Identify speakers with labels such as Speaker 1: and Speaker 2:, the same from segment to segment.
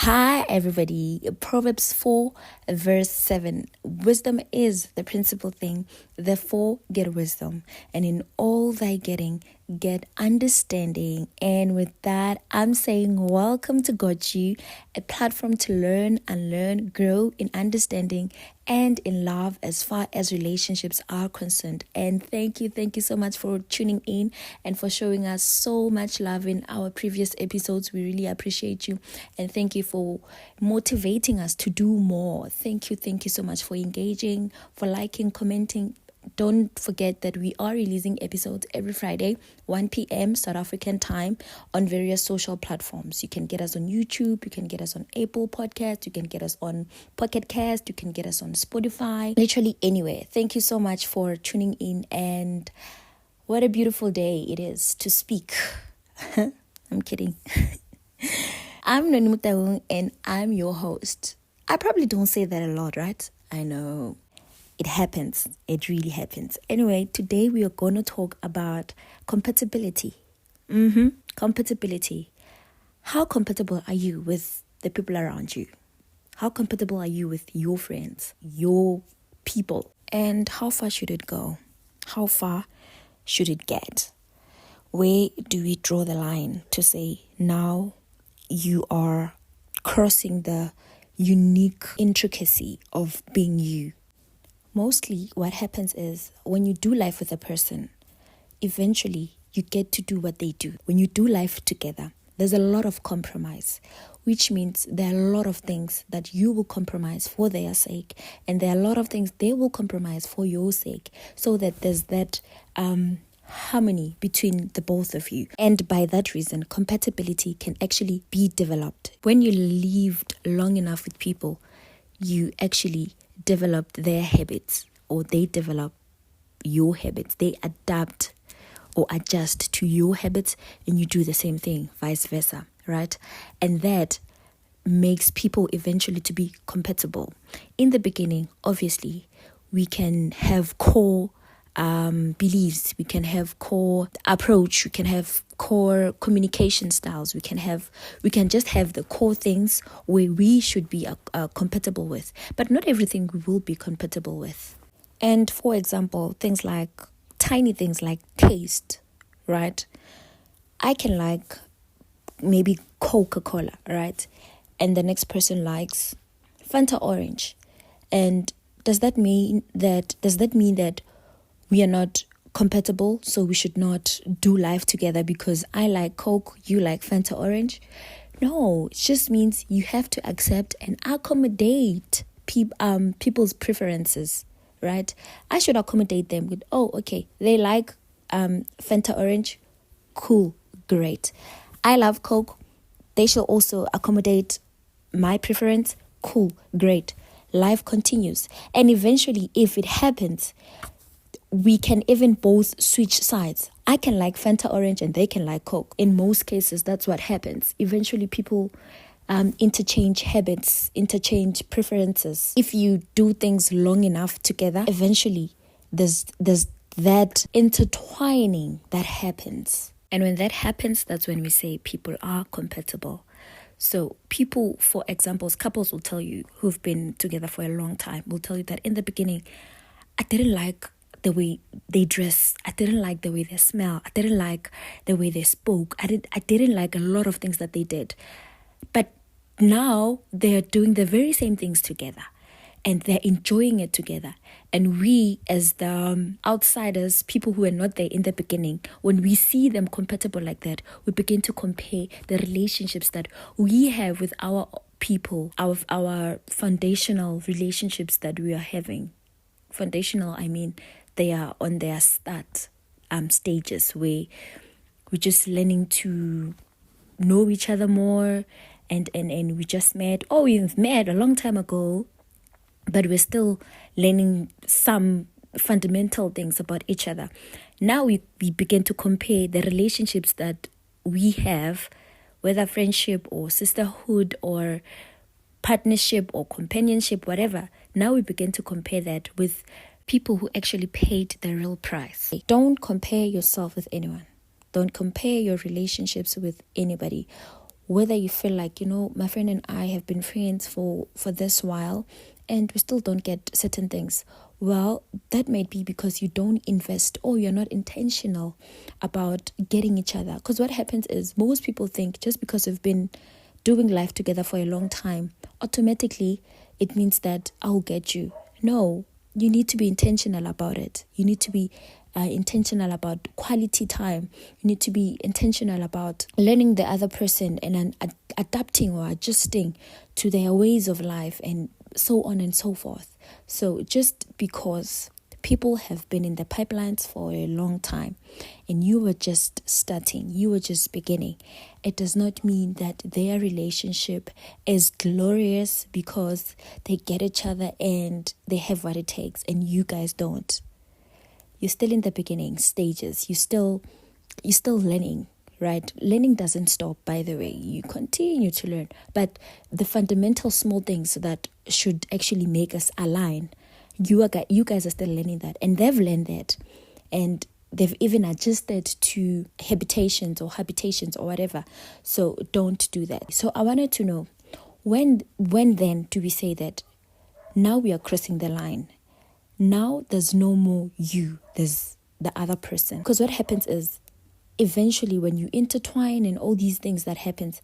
Speaker 1: Hi, everybody. Proverbs 4, verse 7. Wisdom is the principal thing. Therefore, get wisdom. And in all thy getting, get understanding. And with that, I'm saying welcome to Got You, a platform to learn, unlearn, grow in understanding and in love as far as relationships are concerned. And thank you so much for tuning in and for showing us so much love in our previous episodes. We really appreciate you, and thank you for motivating us to do more. Thank you so much for engaging, for liking, commenting. Don't forget that we are releasing episodes every Friday, 1 p.m. South African time on various social platforms. You can get us on YouTube, you can get us on Apple Podcasts, you can get us on Pocket Cast, you can get us on Spotify, literally anywhere. Thank you so much for tuning in, and what a beautiful day it is to speak. I'm kidding. I'm Noni Mutaung and I'm your host. I probably don't say that a lot, right? I know. It happens. It really happens. Anyway, today we are going to talk about compatibility. Compatibility. How compatible are you with the people around you? How compatible are you with your friends, your people? And how far should it go? How far should it get? Where do we draw the line to say, now you are crossing the unique intricacy of being you? Mostly what happens is when you do life with a person, eventually you get to do what they do. When you do life together, there's a lot of compromise, which means there are a lot of things that you will compromise for their sake, and there are a lot of things they will compromise for your sake, so that there's that harmony between the both of you. And by that reason, compatibility can actually be developed. When you lived long enough with people, you actually develop their habits, or they develop your habits. They adapt or adjust to your habits, and you do the same thing, vice versa, right? And that makes people eventually to be compatible. In the beginning, obviously, we can have core beliefs, we can have core approach, we can have core communication styles, we can just have the core things where we should be compatible with, but not everything we will be compatible with. And for example, tiny things like taste, right? I can like maybe Coca-Cola, right? And the next person likes Fanta Orange. And does that mean that we are not compatible, so we should not do life together because I like Coke, you like Fanta Orange? No, it just means you have to accept and accommodate people's preferences, right? I should accommodate them with, okay, they like Fanta Orange, cool, great. I love Coke, they shall also accommodate my preference, cool, great. Life continues, and eventually, if it happens, we can even both switch sides. I can like Fanta Orange and they can like Coke. In most cases, that's what happens. Eventually, people interchange habits, interchange preferences. If you do things long enough together, eventually there's that intertwining that happens. And when that happens, that's when we say people are compatible. So people, for example, couples will tell you who've been together for a long time, will tell you that in the beginning, I didn't like the way they dress, I didn't like the way they smell, I didn't like the way they spoke, I didn't like a lot of things that they did. But now they're doing the very same things together, and they're enjoying it together. And we, as the outsiders, people who are not there in the beginning, when we see them compatible like that, we begin to compare the relationships that we have with our people, our foundational relationships that we are having. Foundational, I mean, they are on their start stages where we're just learning to know each other more, and we just met. We've met a long time ago, but we're still learning some fundamental things about each other. Now we begin to compare the relationships that we have, whether friendship or sisterhood or partnership or companionship, whatever. Now we begin to compare that with people who actually paid the real price. Don't compare yourself with anyone. Don't compare your relationships with anybody. whether you feel like, my friend and I have been friends for this while and we still don't get certain things. Well, that might be because you don't invest or you're not intentional about getting each other. Because what happens is most people think just because we've been doing life together for a long time, automatically it means that I'll get you. No, you need to be intentional about it. You need to be intentional about quality time. You need to be intentional about learning the other person and adapting or adjusting to their ways of life and so on and so forth. So just because people have been in the pipelines for a long time and you were just starting, you were just beginning, it does not mean that their relationship is glorious because they get each other and they have what it takes and you guys don't. You're still in the beginning stages. You're still learning, right? Learning doesn't stop, by the way. You continue to learn. But the fundamental small things that should actually make us align, you guys are still learning that. And they've learned that. And they've even adjusted to habitations or whatever. So don't do that. So I wanted to know, when then do we say that now we are crossing the line? Now there's no more you, there's the other person. Because what happens is, eventually when you intertwine and all these things that happens,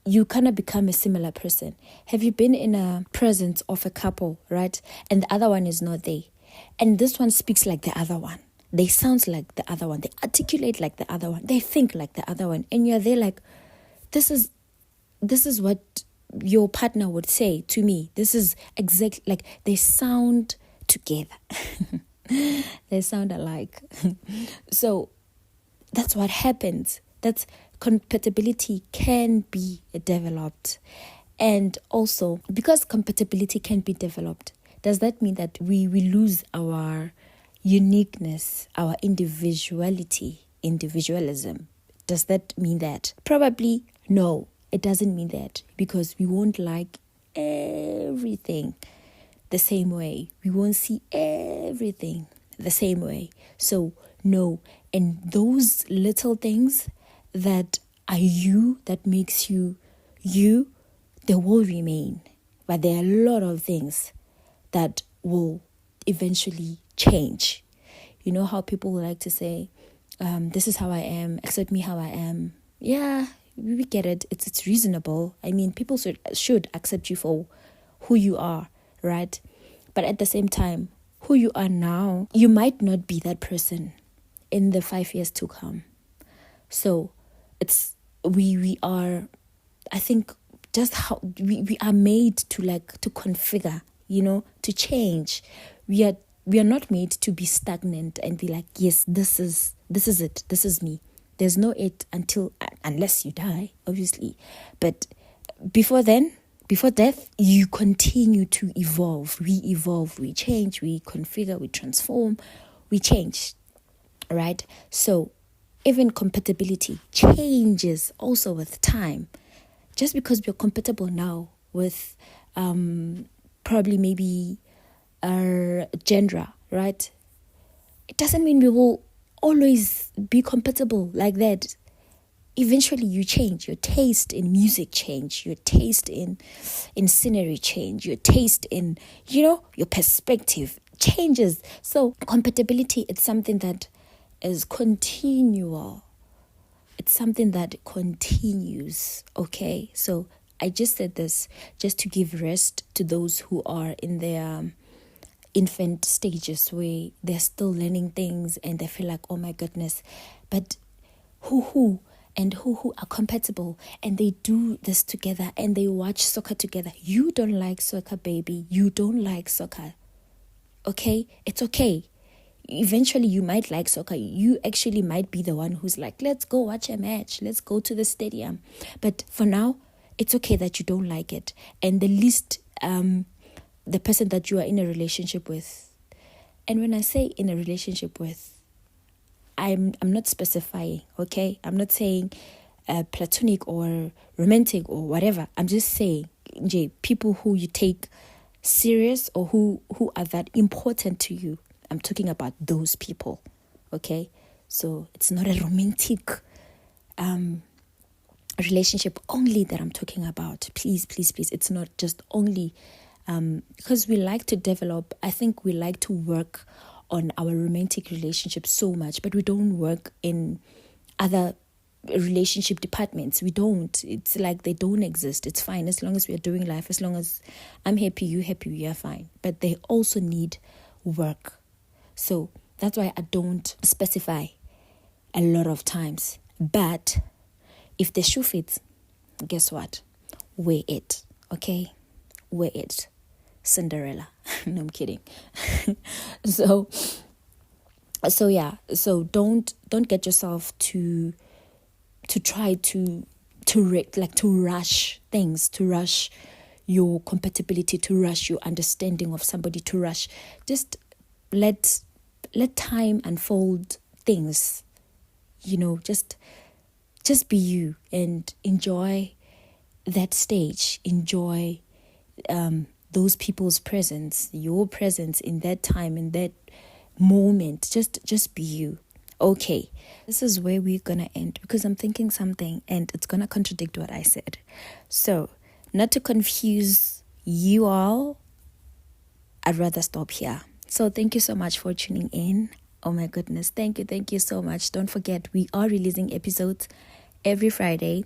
Speaker 1: you kind of become a similar person. Have you been in a presence of a couple, right? And the other one is not there. And this one speaks like the other one. They sound like the other one. They articulate like the other one. They think like the other one. And you're there like, this is what your partner would say to me. This is exactly like they sound together. They sound alike. So that's what happens. That's compatibility can be developed. And also, because compatibility can be developed, does that mean that we lose our uniqueness, our individualism? Does that mean that? Probably no. It doesn't mean that, because we won't like everything the same way. We won't see everything the same way. So, no. And those little things that are you, that makes you, they will remain. But there are a lot of things that will eventually change. You know how people like to say, this is how I am, accept me how I am. Yeah, we get it. It's reasonable. I mean, people should accept you for who you are, right? But at the same time, who you are now, you might not be that person in the 5 years to come. So it's we are, I think, just how we are made to configure, to change. We are not made to be stagnant and be like, yes, this is it, this is me. There's no it unless you die, obviously. But before death, you continue to evolve. We evolve, we change, we configure, we transform, we change, right? So even compatibility changes also with time. Just because we're compatible now with probably maybe our gender, right? It doesn't mean we will always be compatible like that. Eventually you change. Your taste in music change. Your taste in scenery change. Your taste in, your perspective changes. So compatibility, it's something that is continual. It's something that continues, okay? So I just said this just to give rest to those who are in their infant stages where they're still learning things and they feel like, oh my goodness. But who are compatible and they do this together and they watch soccer together. You don't like soccer, baby. You don't like soccer. Okay? It's okay. Eventually you might like soccer. You actually might be the one who's like, let's go watch a match. Let's go to the stadium. But for now, it's okay that you don't like it. And the least, the person that you are in a relationship with. And when I say in a relationship with, I'm not specifying, okay? I'm not saying platonic or romantic or whatever. I'm just saying, people who you take serious or who are that important to you. I'm talking about those people, okay? So it's not a romantic relationship only that I'm talking about. Please, please, please. It's not just only because we like to develop. I think we like to work on our romantic relationship so much, but we don't work in other relationship departments. We don't. It's like they don't exist. It's fine as long as we are doing life. As long as I'm happy, you happy, we are fine. But they also need work. So that's why I don't specify a lot of times. But if the shoe fits, guess what? Wear it, okay? Wear it. Cinderella. No, I'm kidding. So yeah. So don't get yourself to try to rush things, to rush your compatibility, to rush your understanding of somebody, to rush. Just let time unfold things. Just be you and enjoy that stage. Enjoy those people's presence, your presence in that time, in that moment. Just be you. Okay, this is where we're gonna end because I'm thinking something and it's gonna contradict what I said. So, not to confuse you all, I'd rather stop here. So thank you so much for tuning in. Oh my goodness, thank you so much. Don't forget, we are releasing episodes every Friday,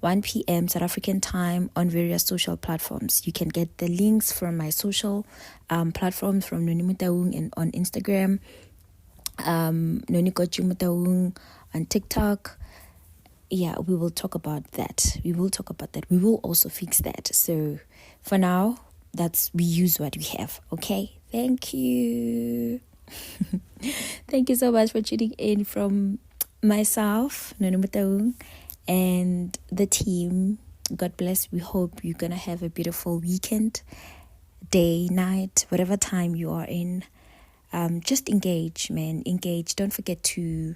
Speaker 1: 1 p.m. South African time on various social platforms. You can get the links from my social platforms, from Noni Mutaung and on Instagram, Noni Kochu Mutaung on TikTok. Yeah, we will talk about that. We will also fix that. So for now, we use what we have. Okay, thank you. Thank you so much for tuning in from myself, Noni Mutaung, and the team. God bless. We hope you're gonna have a beautiful weekend, day, night, whatever time you are in. Just engage, man. Engage. Don't forget to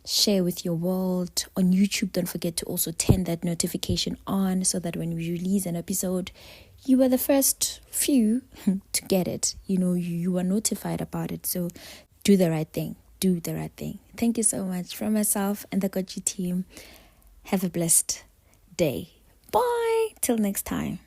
Speaker 1: share with your world. On YouTube, don't forget to also turn that notification on so that when we release an episode, you are the first few to get it. You are notified about it. So do the right thing. Do the right thing. Thank you so much from myself and the Kochi team. Have a blessed day. Bye. Till next time.